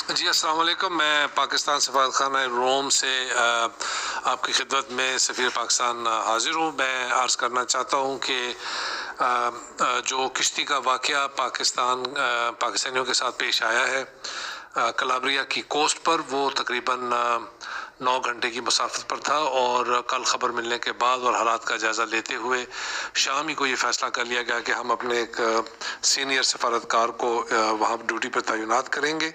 جی السلام علیکم. میں پاکستان سفارت خانہ روم سے آپ کی خدمت میں سفیر پاکستان حاضر ہوں. میں عرض کرنا چاہتا ہوں کہ جو کشتی کا واقعہ پاکستانیوں کے ساتھ پیش آیا ہے کلابریا کی کوسٹ پر، وہ تقریباً 9 گھنٹے کی مسافت پر تھا، اور کل خبر ملنے کے بعد اور حالات کا جائزہ لیتے ہوئے شام ہی کو یہ فیصلہ کر لیا گیا کہ ہم اپنے ایک سینئر سفارتکار کو وہاں ڈیوٹی پر تعینات کریں گے،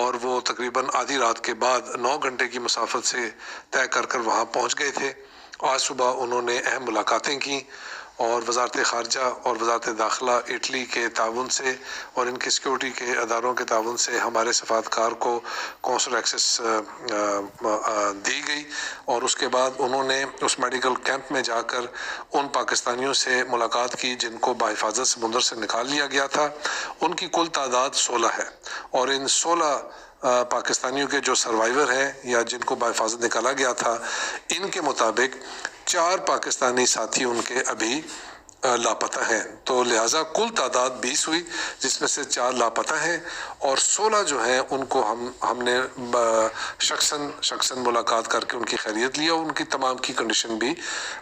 اور وہ تقریباً آدھی رات کے بعد 9 گھنٹے کی مسافت سے طے کر وہاں پہنچ گئے تھے. آج صبح انہوں نے اہم ملاقاتیں کیں، اور وزارت خارجہ اور وزارت داخلہ اٹلی کے تعاون سے اور ان کے سیکیورٹی کے اداروں کے تعاون سے ہمارے سفارتکار کو کونسل ایکسس دی گئی، اور اس کے بعد انہوں نے اس میڈیکل کیمپ میں جا کر ان پاکستانیوں سے ملاقات کی جن کو بحفاظت سمندر سے نکال لیا گیا تھا. ان کی کل تعداد 16 ہے، اور ان 16 پاکستانیوں کے جو سروائیور ہیں یا جن کو بحفاظت نکالا گیا تھا، ان کے مطابق 4 پاکستانی ساتھی ان کے ابھی لاپتہ ہیں. تو لہٰذا کل تعداد 20 ہوئی، جس میں سے 4 لاپتہ ہیں، اور 16 جو ہیں ان کو ہم نے شخصاً ملاقات کر کے ان کی خیریت لیا. ان کی تمام کی کنڈیشن بھی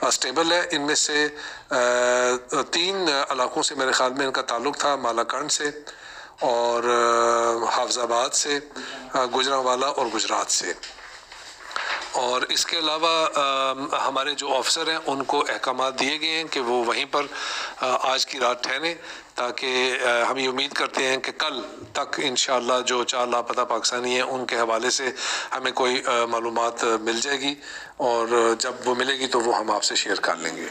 اسٹیبل ہے. ان میں سے 3 علاقوں سے میرے خیال میں ان کا تعلق تھا، مالاکنڈ سے اور حافظ آباد سے، گجرانوالہ اور گجرات سے. اور اس کے علاوہ ہمارے جو آفیسر ہیں ان کو احکامات دیے گئے ہیں کہ وہ وہیں پر آج کی رات ٹھہریں، تاکہ ہم یہ امید کرتے ہیں کہ کل تک انشاءاللہ جو 4 لاپتہ پاکستانی ہیں ان کے حوالے سے ہمیں کوئی معلومات مل جائے گی، اور جب وہ ملے گی تو وہ ہم آپ سے شیئر کر لیں گے.